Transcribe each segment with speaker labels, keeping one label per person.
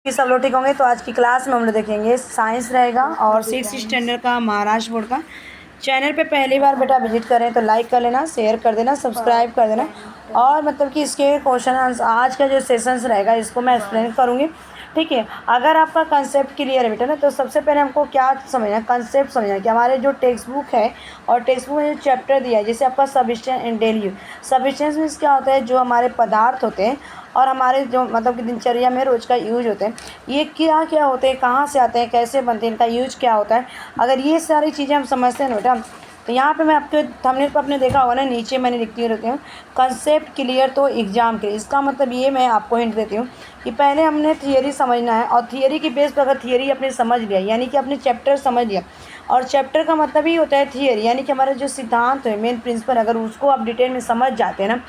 Speaker 1: कि सब लोग ठीक होंगे। तो आज की क्लास में हम लोग देखेंगे साइंस रहेगा और 6th स्टैंडर्ड का महाराष्ट्र बोर्ड का। चैनल पे पहली बार बेटा विजिट करें तो लाइक कर लेना, शेयर कर देना, सब्सक्राइब कर देना। और मतलब कि इसके क्वेश्चन आंसर आज का जो सेशंस रहेगा इसको मैं एक्सप्लेन करूँगी, ठीक है। अगर आपका कंसेप्ट क्लियर है बेटा ना, तो सबसे पहले हमको क्या समझना, कंसेप्ट समझना कि हमारे जो टेक्स्ट बुक है और टेक्स्ट बुक में जो चैप्टर दिया है, जैसे आपका substance and daily use. Substance means क्या होता है, जो हमारे पदार्थ होते हैं और हमारे जो मतलब कि दिनचर्या में रोज़ का यूज होते हैं, ये क्या क्या होते हैं, कहाँ से आते हैं, कैसे बनते हैं, इनका यूज क्या होता है। अगर ये सारी चीज़ें हम समझते हैं ना बेटा, तो यहाँ पे मैं आपके थंबनेल पर आपने देखा होगा ना, नीचे मैंने लिखती रहती हूँ कंसेप्ट क्लियर तो एग्जाम के। इसका मतलब ये मैं आपको हिंट देती हूँ कि पहले हमने थियरी समझना है, और थियरी की बेस पर अगर थियरी अपने समझ लिया, यानी कि अपने चैप्टर समझ लिया, और चैप्टर का मतलब ही होता है थियरी, यानी कि हमारे जो सिद्धांत है, मेन प्रिंसिपल, अगर उसको आप डिटेल में समझ जाते हैं ना,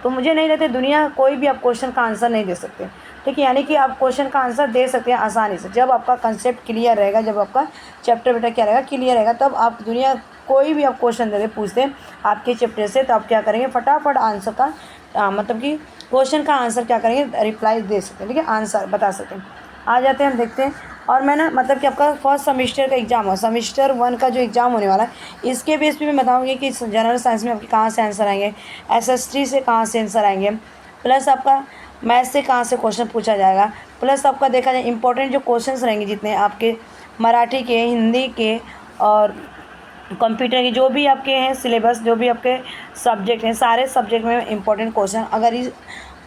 Speaker 1: तो मुझे नहीं लगता दुनिया कोई भी आप क्वेश्चन का आंसर नहीं दे सकते, ठीक है। यानी कि आप क्वेश्चन का आंसर दे सकते हैं आसानी से, जब आपका कंसेप्ट क्लियर रहेगा, जब आपका चैप्टर बेटा क्या रहेगा, क्लियर रहेगा, तब आप दुनिया कोई भी आप क्वेश्चन दे पूछते हैं आपके चैप्टर से, तो आप क्या करेंगे, फटाफट आंसर का मतलब कि क्वेश्चन का आंसर क्या करेंगे, रिप्लाई दे सकते हैं, ठीक है, आंसर बता सकते हैं। आ जाते हैं, हम देखते हैं। और मैं ना मतलब कि आपका फर्स्ट सेमेस्टर का एग्ज़ाम हो, सेमेस्टर 1 का जो एग्ज़ाम होने वाला है, इसके बेस पे मैं बताऊंगी कि जनरल साइंस में आपके कहाँ से आंसर आएंगे, एसएसटी से कहाँ से आंसर आएंगे, प्लस आपका मैथ से कहाँ से क्वेश्चन पूछा जाएगा, प्लस आपका देखा जाए इंपॉर्टेंट जो क्वेश्चंस रहेंगे जितने आपके मराठी के, हिंदी के और कंप्यूटर के, जो भी आपके हैं सिलेबस, जो भी आपके सब्जेक्ट हैं, सारे सब्जेक्ट में इंपॉर्टेंट क्वेश्चन। अगर इस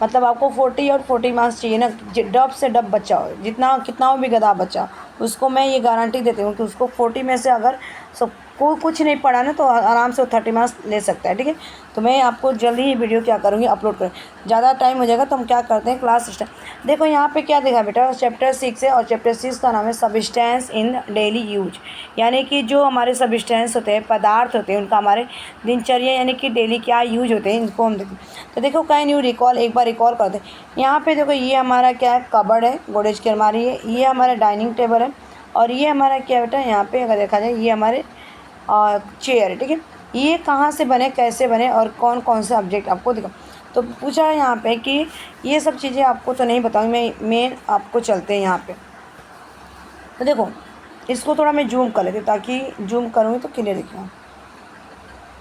Speaker 1: मतलब आपको 40 और 40 मार्क्स चाहिए ना, डब से डब बच्चा हो, जितना कितना भी गधा बच्चा, उसको मैं ये गारंटी देती हूँ कि उसको 40 में से अगर सब को कुछ नहीं पढ़ा ना, तो आराम से वो 30 मार्क्स ले सकता है, ठीक है। तो मैं आपको जल्दी ही वीडियो क्या करूँगी, अपलोड करूँ, ज़्यादा टाइम हो जाएगा तो हम क्या करते हैं, क्लास स्टार्ट। देखो यहाँ पे क्या देखा बेटा, चैप्टर 6 है, और चैप्टर 6 का नाम है सबस्टेंस इन डेली यूज, यानी कि जो हमारे सबस्टेंस होते हैं, पदार्थ होते हैं, उनका हमारे दिनचर्या यानी कि डेली क्या यूज होते हैं, इनको हम देखते हैं। तो देखो कैन यू रिकॉल, एक बार रिकॉल करते हैं। यहाँ पे देखो ये हमारा क्या है, कबर्ड है, गोदरेज की अलमारी है, ये हमारा डाइनिंग टेबल है, और ये हमारा क्या बेटा, यहाँ पे अगर देखा जाए ये हमारे चेयर है, ठीक है। ये कहाँ से बने, कैसे बने, और कौन कौन से ऑब्जेक्ट आपको दिखा। तो पूछा है यहाँ पे कि ये सब चीज़ें आपको तो नहीं बताऊँगी, मैं मेन आपको चलते हैं यहाँ पे। तो देखो इसको थोड़ा मैं जूम कर लेती हूँ, ताकि जूम करूँगी तो क्लियर दिखेगा।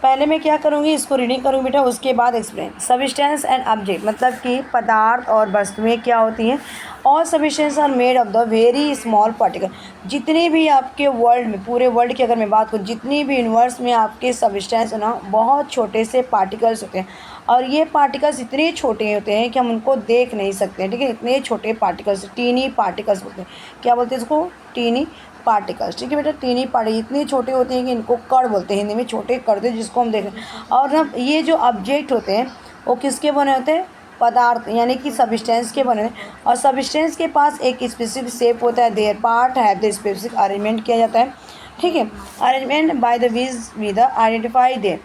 Speaker 1: पहले मैं क्या करूँगी, इसको रीडिंग करूँगी बेटा, उसके बाद एक्सप्लेन। सबस्टेंस एंड ऑब्जेक्ट मतलब कि पदार्थ और वस्तुएं क्या होती हैं। All substance are made of the very small particle. जितने भी आपके वर्ल्ड में, पूरे वर्ल्ड की अगर मैं बात करूँ, जितनी भी यूनिवर्स में आपके सबस्टेंस है ना, बहुत छोटे से पार्टिकल्स होते हैं, और ये पार्टिकल्स इतने छोटे होते हैं कि हम उनको देख नहीं सकते हैं, ठीक है। इतने छोटे पार्टिकल्स टीनी पार्टिकल्स बोलते हैं, क्या बोलते हैं इसको, टीनी पार्टिकल्स, ठीक है बेटा। टीनी पार्टिकल इतने छोटे होते हैं कि इनको कण बोलते हैं, हिंदी में छोटे कण थे, जिसको हम देख रहे हैं। और ना ये जो ऑब्जेक्ट होते हैं वो किसके बने होते हैं, पदार्थ यानी कि सबस्टेंस के बने हैं। और सबस्टेंस के पास एक स्पेसिफिक शेप होता है, their part have the specific arrangement किया जाता है, ठीक है। अरेंजमेंट बाय द विज with identify them.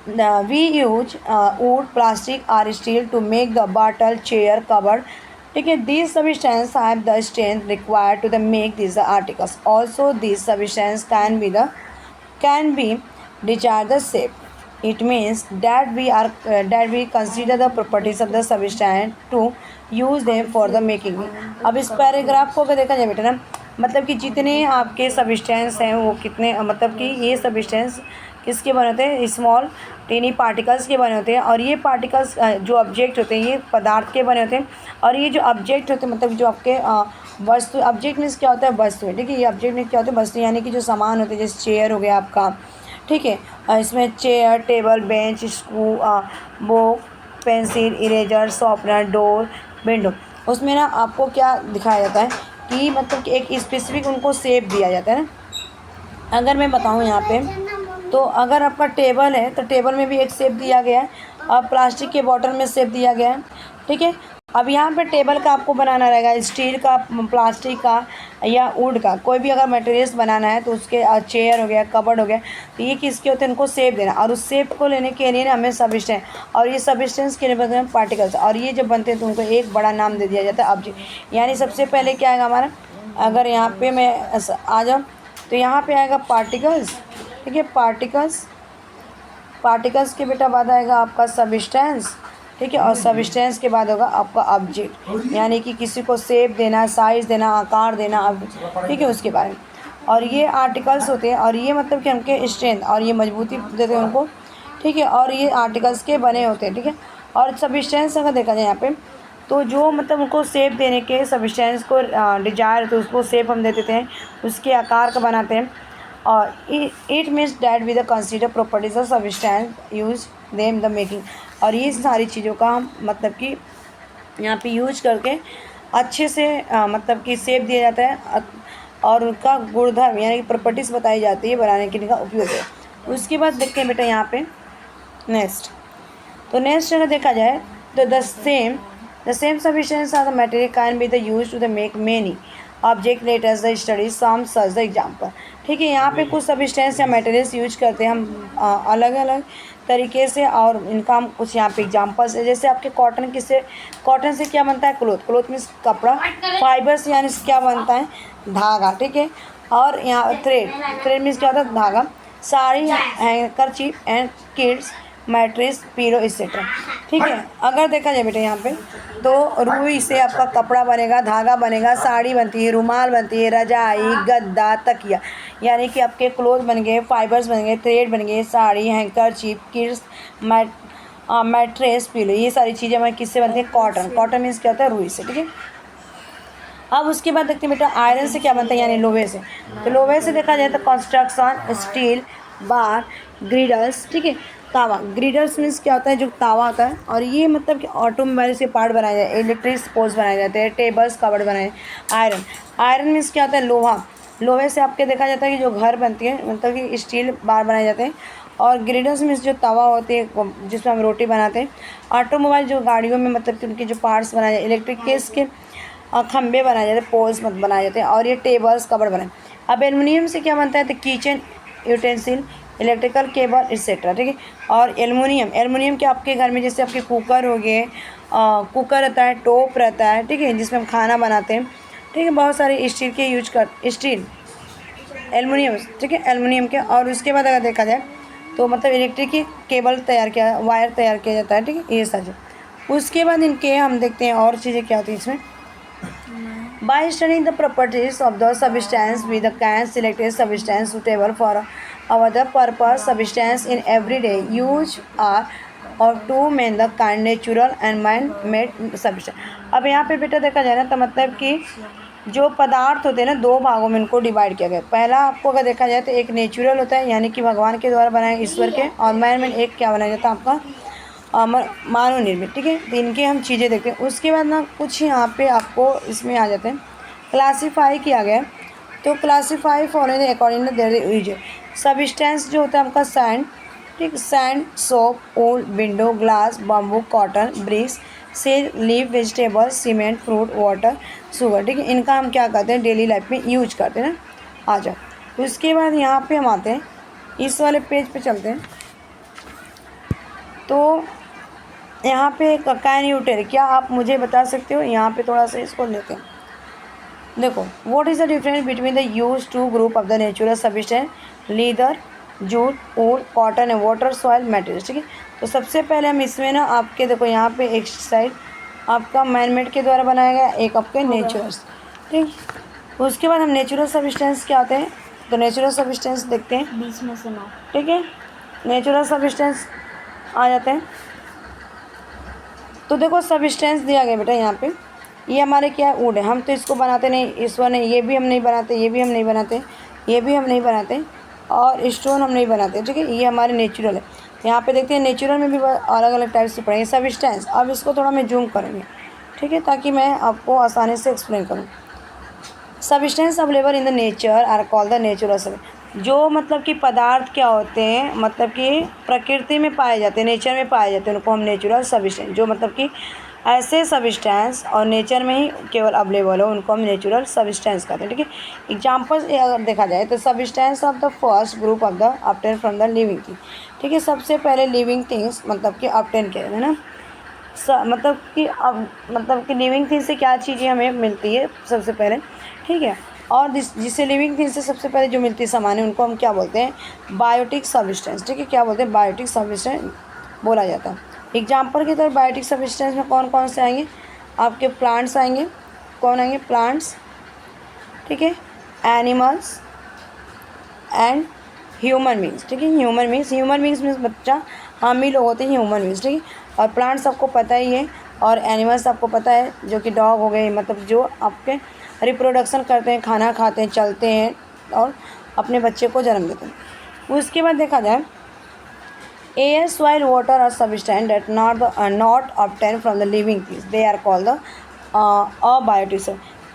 Speaker 1: We use wood, plastic or steel to make the bottle, chair, cupboard. ठीक है, these substances have the strength required to the make these articles. Also, these substances can be decide the shape. It means that we consider the properties of the substance to use them for the making. अब इस paragraph को अगर देखा जाए बेटा ना, मतलब कि जितने आपके सबस्टेंस हैं वो कितने, मतलब कि ये सबस्टेंस किसके बने होते हैं, स्मॉल टीनी पार्टिकल्स के बने होते हैं। और ये पार्टिकल्स जो ऑब्जेक्ट होते हैं ये पदार्थ के बने होते हैं। और ये जो ऑब्जेक्ट होते हैं मतलब जो आपके वस्तु, ऑब्जेक्ट मीन्स क्या होता है, वस्तु है, ठीक है। ये ऑब्जेक्ट में क्या होता है, वस्तु यानी कि जो सामान होते हैं, जैसे चेयर हो गया आपका, ठीक है। इसमें chair, table, bench, screw, book, pencil, eraser, sharpener, door, window, उसमें ना आपको क्या दिखाया जाता है कि मतलब कि एक स्पेसिफिक उनको शेप दिया जाता है ना। अगर मैं बताऊँ यहाँ पे, तो अगर आपका टेबल है तो टेबल में भी एक शेप दिया गया है, और प्लास्टिक के बॉटल में शेप दिया गया है, ठीक है। अब यहाँ पे टेबल का आपको बनाना रहेगा, स्टील का, प्लास्टिक का या वुड का, कोई भी अगर मटेरियल्स बनाना है तो उसके चेयर हो गया, कबर्ड हो गया, तो ये किसके होते हैं, उनको शेप देना। और उस शेप को लेने के लिए हमें सबस्टेंस, और ये सबस्टेंस के लिए बनते हैं पार्टिकल्स, और ये जब बनते हैं तो उनको एक बड़ा नाम दे दिया जाता है ऑब्जेक्ट। यानी सबसे पहले क्या आएगा हमारा, अगर यहाँ पर मैं आ जाऊँ तो यहाँ पर आएगा पार्टिकल्स, ठीक है। पार्टिकल्स के बेटा बाद आएगा आपका सबस्टेंस, ठीक है। और सब्सटेंस के बाद होगा आपका ऑब्जेक्ट, यानी कि किसी को शेप देना, साइज़ देना, आकार देना, अब ठीक है उसके बारे में। और ये आर्टिकल्स होते हैं, और ये मतलब कि उनके स्ट्रेंथ और ये मजबूती देते हैं उनको, ठीक है। और ये आर्टिकल्स के बने होते हैं, ठीक है। और सब्सटेंस अगर देखा जाए यहाँ पे, तो जो मतलब उनको शेप देने के सब्सटेंस को डिजायर तो उसको शेप हम दे देते हैं, उसके आकार का बनाते हैं। और it means that we the consider properties of substance use them the making. और ये सारी चीज़ों का हम मतलब कि यहाँ पे यूज करके अच्छे से मतलब कि शेप दिया जाता है, और उनका गुणधर्म यानी कि प्रॉपर्टीज़ बताई जाती है बनाने के लिए का उपयोग है। उसके बाद देखते हैं बेटा यहाँ पे नेक्स्ट। तो नेक्स्ट अगर देखा जाए तो the same substance are the material can be the use to the make many object let as the study some such the example. ठीक है, यहाँ पे कुछ सब्सटेंस या मटेरियल्स यूज करते हैं हम अलग अलग तरीके से, और इनका हम कुछ यहाँ पे एग्जाम्पल्स है। जैसे आपके कॉटन से क्या बनता है? क्लोथ मीन्स कपड़ा, फाइबर्स यानी क्या बनता है? धागा, ठीक है। और यहाँ थ्रेड मीन्स क्या होता है? धागा। Sari, kerchief and kids, mattress, pillow etcetera. ठीक है, अगर देखा जाए बेटा यहाँ पे तो रुई से आपका कपड़ा बनेगा, धागा बनेगा, साड़ी बनती है, रुमाल बनती है, रजाई, गद्दा, तकिया, यानी कि आपके क्लोथ बन गए, फाइबर्स बन गए, थ्रेड बन गए, साड़ी, हैंकरचीफ, किड्स, मैट्रेस, पीलो, ये सारी चीज़ें हमारे किससे बनती है? कॉटन मीन्स क्या होता है? रुई से, ठीक है। अब उसके बाद देखते हैं बेटा आयरन से क्या बनता है, यानी लोहे से। तो लोहे से देखा जाए तो कंस्ट्रक्शन, स्टील, बार, ग्रिडल्स, ठीक है, तावा। ग्रिडल्स मीन्स क्या होता है? जो तावा होता है। और ये मतलब कि ऑटोमोबाइल के पार्ट बनाए जाते हैं, इलेक्ट्रिक पोल्स बनाए जाते हैं, टेबल्स, कबर्ड बनाए। आयरन मीन्स क्या होता है? लोहा। लोहे से आपके देखा जाता है कि जो घर बनती है, मतलब कि स्टील बार बनाए जाते हैं। और ग्रिडल्स मीन्स जो तवा होती है जिसमें हम रोटी बनाते हैं। ऑटोमोबाइल जो गाड़ियों में मतलब कि उनके जो पार्ट्स बनाए जाते हैं। इलेक्ट्रिक केस के खंबे बनाए जाते हैं, पोल्स बनाए जाते हैं। और ये टेबल्स, कबर्ड बनाए। अब एल्युमिनियम से क्या बनता है? तो kitchen utensil, electrical cable etcetera, ठीक है। और एल्युमिनियम के आपके घर में जैसे आपके कुकर हो गए, कुकर रहता है, टोप रहता है, ठीक है, जिसमें हम खाना बनाते हैं, ठीक है। बहुत सारे स्टील के एल्युमिनियम, ठीक है, एल्युमिनियम के। और उसके बाद अगर देखा जाए तो मतलब इलेक्ट्रिक की केबल वायर तैयार किया जाता है, ठीक है, ये सारी। उसके बाद इनके हम देखते हैं और चीज़ें क्या होती हैं इसमें। By studying the properties of the substance, we can select a substance suitable for our the purpose. Substance in everyday use are or two main the kind natural and man-made substance. अब यहाँ पे बेटा देखा जाए ना तो मतलब कि जो पदार्थ होते हैं ना, दो भागों में इनको डिवाइड किया गया। पहला आपको अगर देखा जाए तो एक नेचुरल होता है, यानी कि भगवान के द्वारा बनाए, ईश्वर के। और मैन-मेड एक क्या बनाया जाता है? आपका मानव निर्मित, ठीक है। तो इनके हम चीज़ें देखते हैं। उसके बाद ना कुछ यहाँ पे आपको इसमें आ जाते हैं, क्लासीफाई किया गया है। तो classify following according to their use. Substance जो होता है आपका सैंड, ठीक, sand, soap, wool, window glass, bamboo, cotton, bricks, shell, leaf, vegetable, cement, fruit, water, sugar, ठीक है। इनका हम क्या करते हैं? डेली लाइफ में यूज करते हैं ना। आ जाओ, उसके बाद यहाँ पे हम आते हैं, इस वाले पेज पे चलते हैं। तो यहाँ पे कैन यू टेल, क्या आप मुझे बता सकते हो? यहाँ पे थोड़ा सा इसको लेते हैं। देखो, what is the difference between the use two group of the natural substance, leather, jute, wool, cotton and water, soil, material, ठीक है। तो सबसे पहले हम इसमें ना आपके देखो यहाँ पे एक साइड आपका मैनमेड के द्वारा बनाया गया, एक आपके नेचुरल, ठीक। उसके बाद हम नेचुरल सब्सटेंस क्या होते हैं? तो नेचुरल सब्सटेंस देखते हैं,
Speaker 2: बीच में से ना,
Speaker 1: ठीक है। नेचुरल सब्सटेंस आ जाते हैं। तो देखो सब्सटेंस दिया गया बेटा यहाँ पे, ये हमारे क्या है? वुड है। हम तो इसको बनाते नहीं, ईश्वर ने, ये भी हम नहीं बनाते, ये भी हम नहीं बनाते, ये भी हम नहीं बनाते, और स्टोन हम नहीं बनाते, ठीक है। ये हमारे नेचुरल है। यहाँ पे देखते हैं नेचुरल में भी अलग अलग टाइप से पढ़ेंगे सब्सटेंस। अब इसको थोड़ा मैं जूम करूँगी, ठीक है, ताकि मैं आपको आसानी से एक्सप्लेन करूँ। Substance available in the nature are called the natural substance. जो मतलब कि पदार्थ क्या होते हैं, मतलब कि प्रकृति में पाए जाते हैं, नेचर में पाए जाते हैं, उनको हम नेचुरल सब्सटेंस, जो मतलब कि ऐसे सब्सटेंस और नेचर में ही केवल अवेलेबल हो, उनको हम नेचुरल सब्सटेंस कहते हैं, ठीक है। एग्जाम्पल्स अगर देखा जाए तो substance of the first group of the obtain from the living thing, ठीक है। सबसे पहले लिविंग थिंग्स मतलब कि ऑब्टेन किया है ना, मतलब कि लिविंग थिंग से क्या चीज़ें हमें मिलती है सबसे पहले, ठीक है। और जिससे लिविंग थिंग से सबसे पहले जो मिलती है सामान है, उनको हम क्या बोलते हैं? बायोटिक सब्सटेंस, ठीक है। क्या बोलते हैं? बायोटिक सब्सटेंस बोला जाता है। एग्जाम्पल के तौर बायोटिक सब्सटेंस में कौन कौन से आएंगे, आपके प्लांट्स आएंगे, कौन आएंगे, प्लांट्स, ठीक है, एनिमल्स एंड ह्यूमन बींग्स, ठीक है। ह्यूमन बींग्स में बच्चा हम ही लोग होते हैं ह्यूमन बींग्स, ठीक है। और प्लांट्स आपको पता ही है, और एनिमल्स आपको पता है जो कि डॉग हो गए, मतलब जो आपके रिप्रोडक्शन करते हैं, खाना खाते हैं, चलते हैं और अपने बच्चे को जन्म देते हैं। उसके बाद देखा जाए एयर, सॉइल, वाटर और substance that not obtain from the living things they are called the abiotics.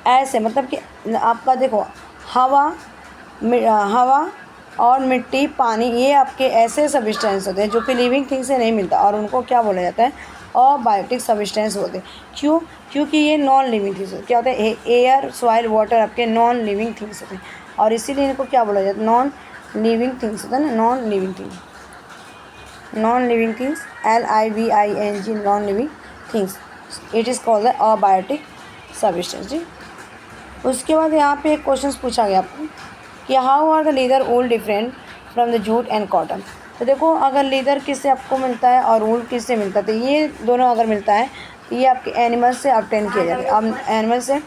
Speaker 1: ऐसे मतलब कि आपका देखो हवा और मिट्टी, पानी, ये आपके ऐसे सब्सटेंस होते हैं जो कि लिविंग थिंग से नहीं मिलता, और उनको क्या बोला जाता है, अबायोटिक सब्सटेंस होते हैं। क्यों? क्योंकि ये नॉन लिविंग थिंग्स होते हैं। क्या होते हैं, एयर, सॉइल, वाटर आपके नॉन लिविंग थिंग्स होते हैं, और इसीलिए इनको क्या बोला जाता है, नॉन लिविंग थिंग्स होता है ना, non living things, LIVING, non living things, it is called the abiotic substance, जी। उसके बाद यहाँ पे एक क्वेश्चन पूछा गया आपको कि how are the leather wool different from the jute and cotton. तो देखो अगर लीदर किससे आपको मिलता है और वूल किससे मिलता है, तो ये दोनों अगर मिलता है तो ये आपके एनिमल से ऑब्टेन किया जाता है, अब एनिमल से।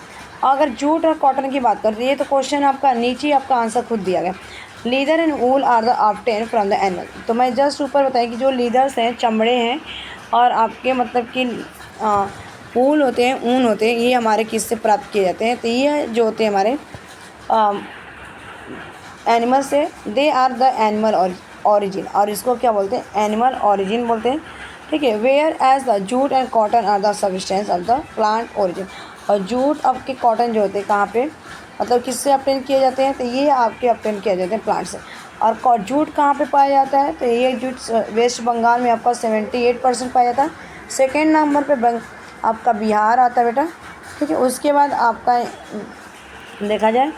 Speaker 1: अगर जूट और कॉटन की बात करें तो ये तो क्वेश्चन आपका नीचे आपका आंसर खुद दिया गया, leather and wool are the obtain from the animal. तो मैं जस्ट ऊपर बताया कि जो लीदर्स हैं, चमड़े हैं, और आपके मतलब कि वूल होते हैं, ऊन होते हैं, ये हमारे किससे प्राप्त किए जाते हैं, तो ये जो होते हैं हमारे एनिमल से, they are the animal origin, और इसको क्या बोलते हैं, एनिमल ऑरिजिन बोलते हैं, ठीक है। Whereas the jute and cotton are the substance of the plant origin. और जूट आपके कॉटन जो होते हैं कहाँ पे, मतलब किससे ऑब्टेन किए जाते हैं, तो ये आपके ऑब्टेन किए जाते हैं प्लांट से। और जूट कहाँ पे पाया जाता है, तो ये जूट वेस्ट बंगाल में आपका 78% पाया जाता है। सेकेंड नंबर पे आपका बिहार आता है बेटा, ठीक है। उसके बाद आपका देखा जाए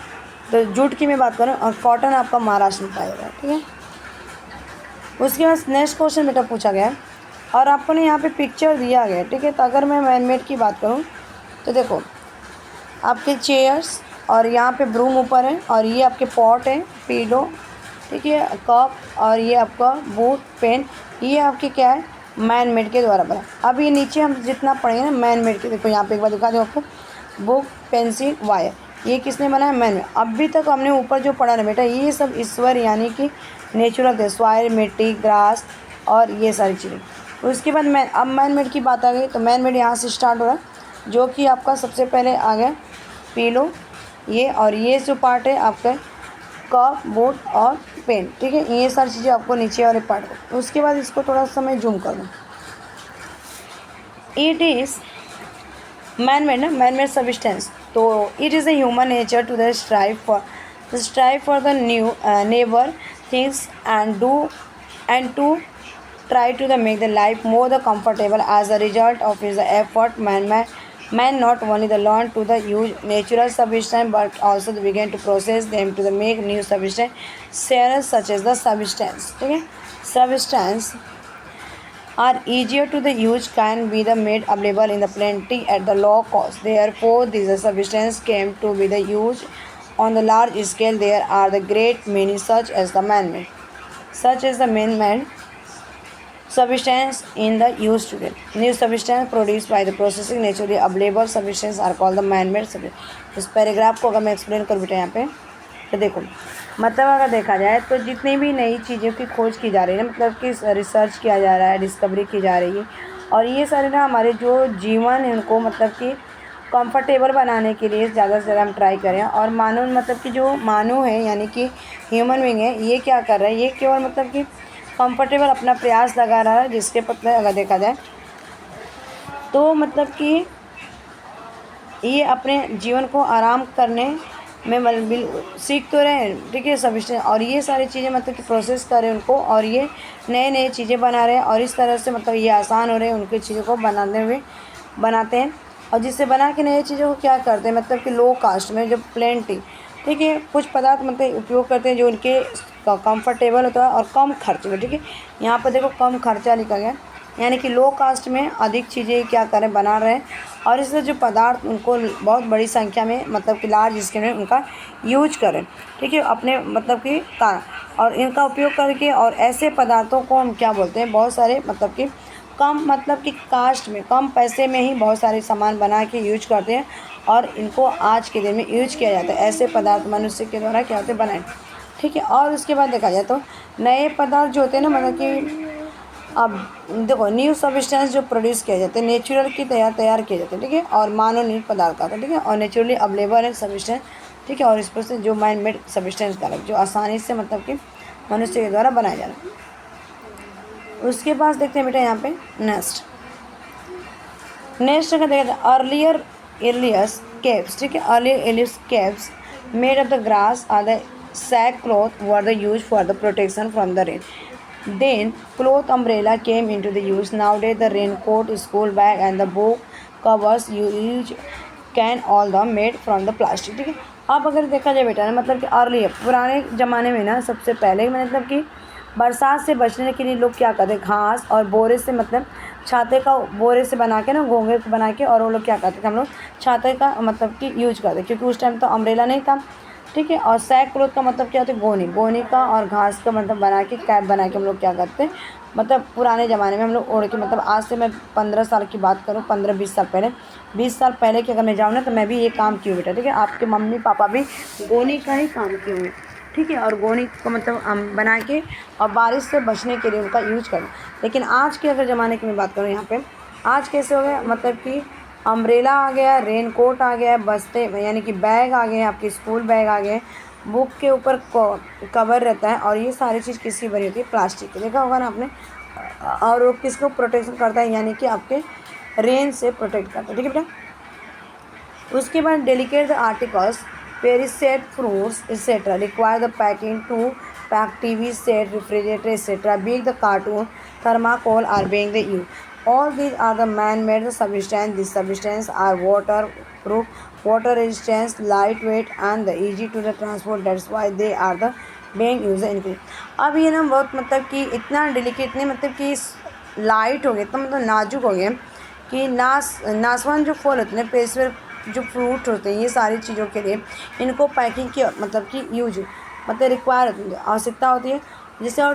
Speaker 1: तो जूट की मैं बात करूँ, और कॉटन आपका महाराष्ट्र में पाया जाता है, ठीक है। उसके बाद नेक्स्ट क्वेश्चन बेटा पूछा गया है, और आपको ने यहाँ पे पिक्चर दिया गया है, ठीक है। तो अगर मैं मैनमेड की बात करूँ तो देखो आपके चेयर्स, और यहाँ पे ब्रूम ऊपर है, और ये आपके पॉट है, पीलो, ठीक है, कप, और ये आपका बूट, पेन, ये आपके क्या है, मैन मेड के द्वारा बना। अब ये नीचे हम जितना पढ़ेंगे ना मैन मेड के, देखो यहाँ पे एक बार दिखा दो आपको, बुक, पेंसिल, वायर, ये किसने बनाया, मैन मेड। अभी तक हमने ऊपर जो पढ़ा ना बेटा, ये सब ईश्वर यानी कि नेचुरल थे, सॉइल, मिट्टी, ग्रास और ये सारी चीज़ें। उसके बाद अब मैन मेड की बात आ गई, तो मैन मेड यहाँ से स्टार्ट हो रहा है, जो कि आपका सबसे पहले आ गया पीलो, ये, और ये जो पार्ट है आपका कप, बोट और पेन, ठीक है। ये सारी चीज़ें आपको नीचे वाले पार्ट को। उसके बाद इसको थोड़ा सा मैं जूम कर दूँ, इट इज़ मैन मेड ना, मैन मेड सब्सटेंस, तो it is a human nature to the strive for the new neighbour things and to try to make the life more the comfortable. As a result of his effort, man not only the learn to the use natural substance but also began to process them to the make new substance such as the substance, ठीक है। Substance are easier to the use, can be the made available in the plenty at the low cost. Therefore these substance came to be the used on the large scale. There are the great many such as the man-made substance in the use today. New substance produced by the processing naturally available substance are called the man-made substance. इस paragraph को अगर मैं explain करूँ बेटा यहाँ पे, तो देखो मतलब अगर देखा जाए तो जितनी भी नई चीज़ों की खोज की जा रही है, मतलब कि रिसर्च किया जा रहा है, डिस्कवरी की जा रही है, और ये सारे ना हमारे जो जीवन है उनको मतलब कि कंफर्टेबल बनाने के लिए ज़्यादा से ज़्यादा हम ट्राई करें। और मानव मतलब कि जो मानव है यानी कि ह्यूमन बीइंग है, ये क्या कर रहा है, ये केवल मतलब कि कंफर्टेबल अपना प्रयास लगा रहा है, जिसके पतले अगर देखा जाए तो मतलब कि ये अपने जीवन को आराम करने में मतलब सीख तो रहे हैं, ठीक है, सब्सटेंस, और ये सारी चीज़ें मतलब कि प्रोसेस कर रहे हैं उनको, और ये नए नए चीज़ें बना रहे हैं, और इस तरह से मतलब ये आसान हो रहे हैं उनकी चीज़ों को बनाते हैं, और जिससे बना के नई चीज़ों को क्या करते हैं मतलब कि लो कास्ट में जो प्लेंटी, ठीक है, कुछ पदार्थ मतलब उपयोग करते हैं जो उनके कंफर्टेबल होता है और कम खर्च में, ठीक है। यहाँ पर देखो कम खर्चा लिखा गया, यानी कि लो कास्ट में अधिक चीज़ें क्या करें बना रहे हैं, और इससे जो पदार्थ उनको बहुत बड़ी संख्या में मतलब कि लार्ज स्केल में उनका यूज करें, ठीक है, अपने मतलब कि और इनका उपयोग करके, और ऐसे पदार्थों को हम क्या बोलते हैं, बहुत सारे मतलब कि कम मतलब कि कास्ट में, कम पैसे में ही बहुत सारे सामान बना के यूज करते हैं और इनको आज के दिन में यूज किया जाता है। ऐसे पदार्थ मनुष्य के द्वारा क्या होते हैं, बनाए, ठीक है। और उसके बाद देखा जाए तो नए पदार्थ जो होते हैं ना, मतलब कि अब देखो न्यू सब्सटेंस जो प्रोड्यूस किए जाते हैं नेचुरल की तैयार किए जाते हैं, ठीक है। और मानव निर्मित पदार्थ का, ठीक है, और नेचुरली अवेलेबल है सब्सटेंस, ठीक है। और इस पर से जो मैन मेड सब्सटेंस का जो आसानी से मतलब कि मनुष्य के द्वारा बनाया जा रहा है। उसके बाद देखते हैं बेटा यहाँ पे नेक्स्ट का देखा जाए अर्लियर एलियस केव्स, ठीक है। अर्लियर एलियस caves made of the grass are the sack cloth were the used for the protection from the rain. Then cloth umbrella came into the use. Nowadays the raincoat, school bag and the book covers use can all the made from the plastic, ठीक है। अब अगर देखा जाए बेटा ना, मतलब कि अर्ली पुराने ज़माने में ना सबसे पहले मतलब कि बरसात से बचने के लिए लोग क्या करते, घास और बोरे से, मतलब छाते का बोरे से बना के ना, घोंगे बना के, और वो लोग क्या करते थे, हम लोग छाते का मतलब कि यूज करते, क्योंकि उस टाइम तो अम्ब्रेला नहीं था, ठीक है। और सैक क्लोथ का मतलब क्या होता है, गोनी का और घास का मतलब बना के कैप बना के हम लोग क्या करते हैं, मतलब पुराने ज़माने में हम लोग ओढ़ के, मतलब आज से मैं 15 साल की बात करूँ, 15-20 साल पहले, 20 साल पहले की अगर मैं जाऊँ ना, तो मैं भी ये काम की हूँ बेटा, ठीक है। आपके मम्मी पापा भी गोनी का ही काम किए हुए, ठीक है। और गोनी को मतलब बना के और बारिश से बचने के लिए उनका यूज करें। लेकिन आज के अगर ज़माने की मैं बात करूँ यहाँ पे, आज कैसे हो गया, मतलब कि अम्ब्रेला आ गया, रेन कोट आ गया, बस्ते यानी कि बैग आ गए, आपके स्कूल बैग आ गए, बुक के ऊपर कवर रहता है, और ये सारी चीज़ किसकी बनी होती है, प्लास्टिक की, देखा होगा ना आपने। और वो किसको प्रोटेक्शन करता है, यानी कि आपके रेन से प्रोटेक्ट करता है, ठीक है बेटा। उसके बाद delicate articles perishable fruits etcetera require the packing to pack TV set refrigerator etcetera big the carton thermocol are being the used. All these are the man-made substances. These substances are waterproof, water resistant, lightweight, and the easy to the transport. That's why they are the being used in. अब ये ना बहुत मतलब कि इतना delicate, इतने मतलब कि लाइट हो गए, इतना मतलब नाजुक हो गए कि नासवान जो फल होते हैं, पेशवर जो फ्रूट होते हैं, ये सारी चीज़ों के लिए इनको पैकिंग की मतलब कि यूज मतलब रिक्वायर होती है, आवश्यकता होती है। जैसे और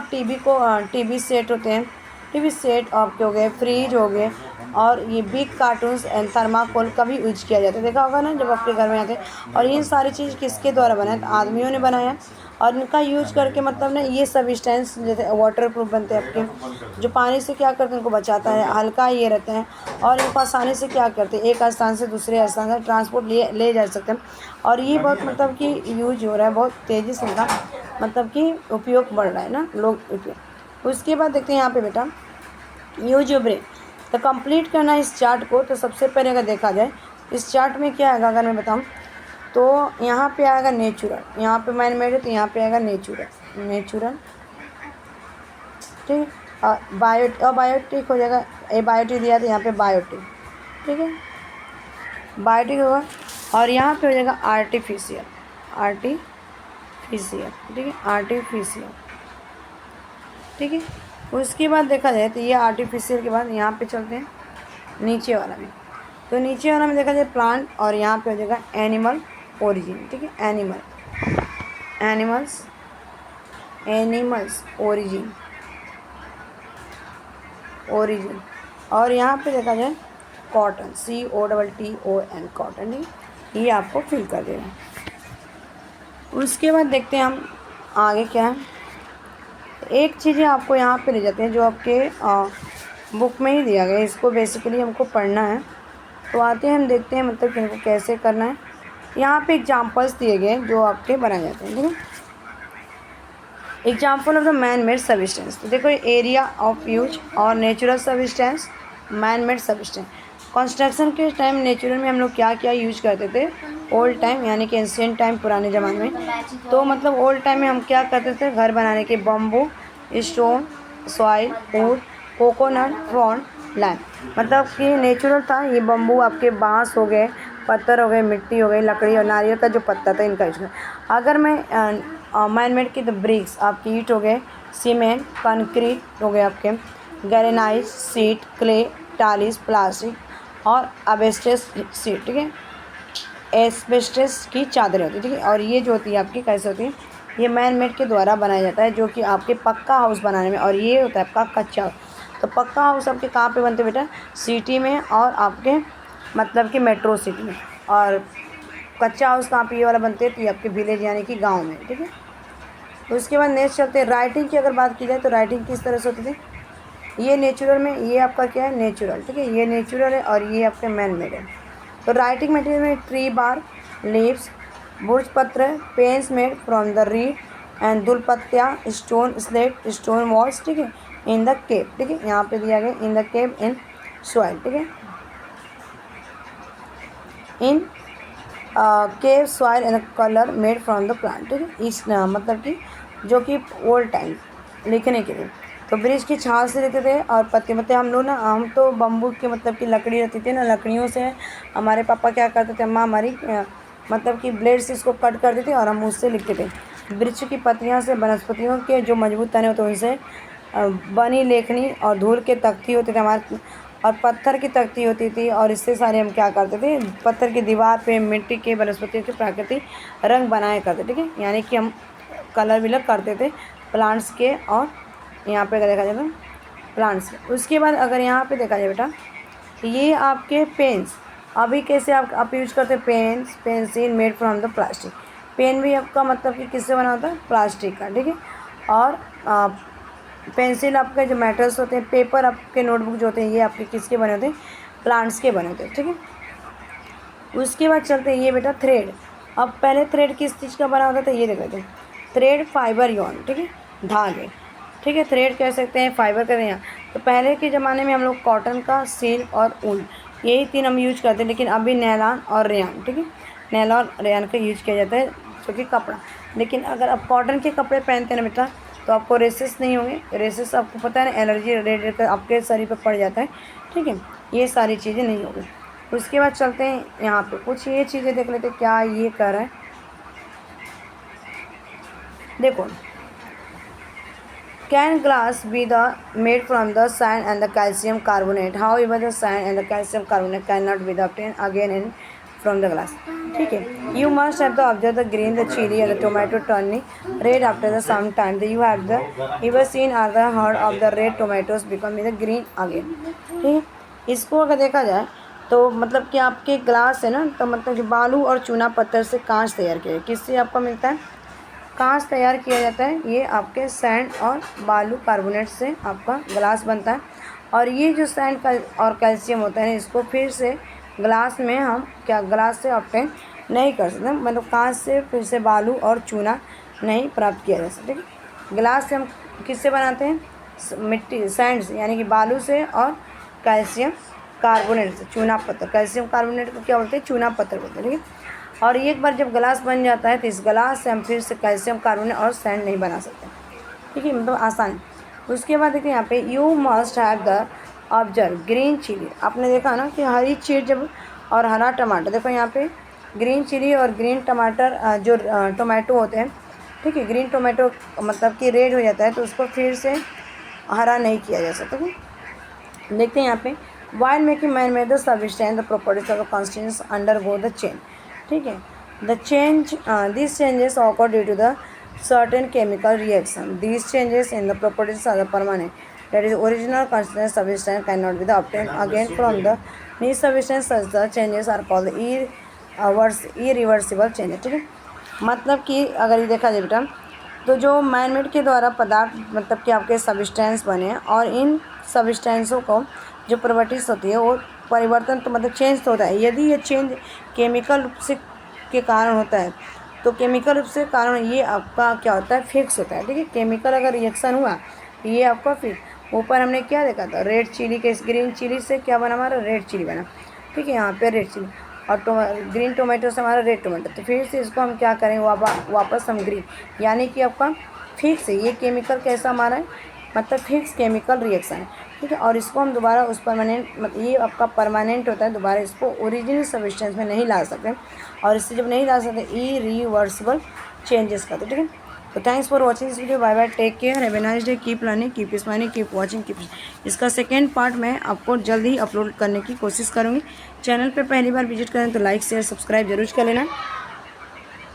Speaker 1: टीवी सेट होते हैं, टीवी सेट आपके हो गए, फ्रिज हो गए, और ये बिग कार्टून्स एंड थर्माकोल का भी यूज किया जाता है, देखा होगा ना जब आपके घर में आते हैं। और ये सारी चीज़ किसके द्वारा बनाया, तो आदमियों ने बनाया, और इनका यूज करके मतलब ना ये सब्सटेंस जैसे वाटर प्रूफ बनते हैं आपके, जो पानी से क्या करते हैं, उनको बचाता है, हल्का ये रहते हैं, और इनको आसानी से क्या करते हैं, एक स्थान से दूसरे स्थान से ट्रांसपोर्ट ले जा सकते हैं। और ये बहुत मतलब कि यूज हो रहा है, बहुत तेज़ी से इनका मतलब कि उपयोग बढ़ रहा है ना, लोग उपयोग। उसके बाद देखते हैं यहाँ पे बेटा यूज ब्रेक, तो कंप्लीट करना इस चार्ट को। तो सबसे पहले अगर देखा जाए इस चार्ट में क्या आएगा, अगर मैं बताऊँ तो यहाँ पे आएगा नेचुरल, यहाँ पे मैन मेड है तो यहाँ पे आएगा नेचुरल, ठीक है। बायोटिक हो जाएगा, ए बायोटिक दिया तो यहाँ पे बायोटिक, ठीक है, बायोटिक होगा। और यहाँ पे हो जाएगा आर्टिफिशियल, ठीक है, आर्टिफिशियल, ठीक है। उसके बाद देखा जाए तो ये आर्टिफिशियल के बाद यहाँ पे चलते हैं नीचे वाला में, तो नीचे वाला में देखा जाए प्लांट, और यहाँ पे हो जाएगा एनिमल ओरिजिन, ठीक है, एनिमल्स ओरिजिन। और यहाँ पे देखा जाए कॉटन, COTTON कॉटन, ये आपको फिल कर देना। उसके बाद देखते हैं हम आगे क्या है। एक चीज़ें आपको यहाँ पे ले जाते हैं जो आपके बुक में ही दिया गया है, इसको बेसिकली हमको पढ़ना है। तो आते हैं हम देखते हैं मतलब कि इनको कैसे करना है। यहाँ पे एग्जांपल्स दिए गए हैं जो आपके बनाए जाते हैं, ठीक है। Example of the man made substance, तो देखो एरिया ऑफ यूज और natural substance, man made substance. Construction के टाइम नेचुरल में हम लोग क्या क्या यूज करते थे, ओल्ड टाइम यानी कि एंशिएंट टाइम, पुराने ज़माने में। तो मतलब ओल्ड टाइम में हम क्या करते थे, घर बनाने के bamboo, stone, soil, would, coconut, frown, lamp, मतलब कि नेचुरल था। ये बम्बू आपके बांस हो गए, पत्थर हो गए, मिट्टी हो गई, लकड़ी और नारियल का जो पत्ता था, इनका यूज कर। अगर मैं मैन मेड की तो ब्रिक्स आपकी ईंट हो गए, सीमेंट, कंक्रीट हो गए आपके, गैलेनाइज, सीट, क्ले, टालिस, प्लास्टिक और एस्बेस्टस सीट, ठीक है, एस्बेस्टस की चादरें होती है, ठीक है। और ये जो होती है आपकी कैसे होती है, ये मैन मेड के द्वारा बनाया जाता है, जो कि आपके पक्का हाउस बनाने में। और ये होता है आपका कच्चा, तो पक्का हाउस आपके कहाँ पे बनते बेटा, सिटी में और आपके मतलब कि मेट्रो सिटी में। और कच्चा हाउस कहाँ पे ये वाला बनते हैं, तो ये आपके विलेज यानी कि गाँव में, ठीक है। तो उसके बाद नेक्स्ट चलते हैं राइटिंग की। अगर बात की जाए तो राइटिंग किस तरह से होती थी, ये नेचुरल में, ये आपका क्या है नेचुरल, ठीक है, ये नेचुरल है और ये आपके मैन मेड है। तो राइटिंग मटेरियल में ट्री बार, लीव्स, भोजपत्र, pens made from the reed and दुलपत्तियाँ, स्टोन स्लेट, स्टोन वॉल्स, ठीक है, इन द केव, ठीक है, यहाँ पे दिया गया in the cave in soil, ठीक है, in cave soil and colour made from the plant, ठीक है। इस मतलब कि जो कि ओल्ड टाइम लिखने के लिए तो ब्रिज की छाल से लेते थे और पत्ते मतलब हम लोग ना, हम तो बम्बू के मतलब कि लकड़ी रहती थी ना, लकड़ियों से हमारे पापा क्या करते थे, अम्मा हमारी मतलब कि ब्लेड से इसको कट करते थे और हम उससे लिखते थे। वृक्ष की पत्तियां से वनस्पतियों के जो मजबूत तने होते हैं उनसे बनी लेखनी और धूल के तख्ती होते थे हमारे, और पत्थर की तख्ती होती थी, और इससे सारे हम क्या करते थे, पत्थर की दीवार पे मिट्टी के वनस्पतियों के प्राकृतिक रंग बनाया करते, ठीक है, यानी कि हम कलर विलर करते थे प्लांट्स के, और यहाँ पे अगर देखा जाए तो प्लांट्स के। उसके बाद अगर यहाँ पे देखा जाए बेटा, ये आपके पेन्स, अभी कैसे आप यूज करते हैं pens, pencil made from the plastic. Pen भी आपका मतलब कि किससे बना होता है, प्लास्टिक का, ठीक है। और पेंसिल आपके जो मेटल्स होते हैं, पेपर आपके नोटबुक जो होते हैं ये आपके किसके बने होते हैं, प्लांट्स के बने होते हैं, ठीक है। उसके बाद चलते हैं ये बेटा थ्रेड। अब पहले थ्रेड किस चीज़ का बना होता था, ये देख लेते हैं, थ्रेड फाइबर यॉन, ठीक है, धागे, ठीक है, थ्रेड कह सकते हैं, फाइबर कहते हैं। तो पहले के ज़माने में हम लोग कॉटन का, सिल्क और ऊन, यही तीन हम यूज करते हैं, लेकिन अभी नैलॉन और रेयान, ठीक है, नैलॉन और रेयान का यूज किया जाता है जो कि कपड़ा। लेकिन अगर आप कॉटन के कपड़े पहनते हैं ना बेटा, तो आपको रेसेस नहीं होंगे, रेसेस आपको पता है ना, एलर्जी रेडिएट आपके शरीर पर पड़ जाता है, ठीक है, ये सारी चीज़ें नहीं होगी। उसके बाद चलते हैं यहाँ पे कुछ ये चीज़ें देख लेते हैं क्या ये कर रहा है। देखो, can glass be made from the sand and the calcium carbonate? However, the sand and the calcium carbonate cannot be obtained again from the glass. ठीक है, you must have observed the green, the chili and the tomato turning red after the some time. You have the ever seen or the heard of the red tomatoes becoming the green again. ठीक है, इसको अगर देखा जाए तो मतलब कि आपके ग्लास है ना, तो मतलब कि बालू और चूना पत्थर से कांच तैयार किया है। किससे आपको मिलता है, कांच तैयार किया जाता है, ये आपके सैंड और बालू कार्बोनेट से आपका ग्लास बनता है। और ये जो सैंड का और कैल्शियम होता है, इसको फिर से ग्लास में हम क्या ग्लास से ऑब्टेन नहीं कर सकते, मतलब कांच से फिर से बालू और चूना नहीं प्राप्त किया जा सकता, ठीक है। ग्लास से हम किससे बनाते हैं, मिट्टी सैंड से, यानी कि बालू से, और कैल्शियम कार्बोनेट से, चूना पत्थर, कैल्शियम कार्बोनेट को क्या बोलते हैं, चूना पत्थर बोलते हैं, ठीक है। और एक बार जब ग्लास बन जाता है तो इस ग्लास से हम फिर से कैल्शियम कार्बोनेट और सैंड नहीं बना सकते, ठीक है, मतलब आसान। उसके बाद देखिए यहाँ पे you must have the observe green chilli. आपने देखा ना कि हरी चीज जब और हरा टमाटर, देखो यहाँ पे ग्रीन चिली और ग्रीन टमाटर जो टोमेटो होते हैं, ठीक है, ग्रीन टोमेटो मतलब कि रेड हो जाता है तो उसको फिर से हरा नहीं किया जा सकता, ठीक है। देखते हैं यहाँ पे while making man made the substance the properties of the constituents undergo the change, ठीक है, the change these changes occur due to the certain chemical reaction. These changes in the properties are the permanent, that is original constituent substance cannot be obtained again from the new substance. Such the changes are called irreversible changes, ठीक है। मतलब कि अगर ये देखा जाए बेटा, तो जो मैन मेड के द्वारा पदार्थ मतलब कि आपके सब्सटेंस बने, और इन सब्सटेंसों को जो प्रॉपर्टीज होती है वो परिवर्तन तो मतलब चेंज तो होता है। यदि ये चेंज केमिकल रूप से के कारण होता है, तो केमिकल रूप से कारण ये आपका क्या होता है, फिक्स होता है, ठीक है। केमिकल अगर रिएक्शन हुआ तो ये आपका फिक्स। ऊपर हमने क्या देखा था, रेड चिली के ग्रीन चिली से क्या बना, हमारा रेड चिली बना, ठीक है, यहाँ पे रेड चिली, और ग्रीन टोमेटो से हमारा रेड टोमेटो। तो फिर से इसको हम क्या करेंगे, वापस हम ग्रीन, यानी कि आपका फिक्स है ये केमिकल कैसा हमारा है, मतलब फिक्स केमिकल रिएक्शन है, ठीक है। और इसको हम दोबारा उस परमानेंट मतलब ये आपका परमानेंट होता है, दोबारा इसको ओरिजिनल सब्सटेंस में नहीं ला सकते, और इससे जब नहीं ला सकते इरिवर्सिबल चेंजेस करते, ठीक है। तो thanks for watching this video, bye bye, take care, have a nice day, keep learning, keep smiling, keep watching, keep. इसका सेकेंड पार्ट मैं आपको जल्द ही अपलोड करने की कोशिश करूँगी। चैनल पे पहली बार विजिट करें तो लाइक शेयर सब्सक्राइब जरूर कर लेना।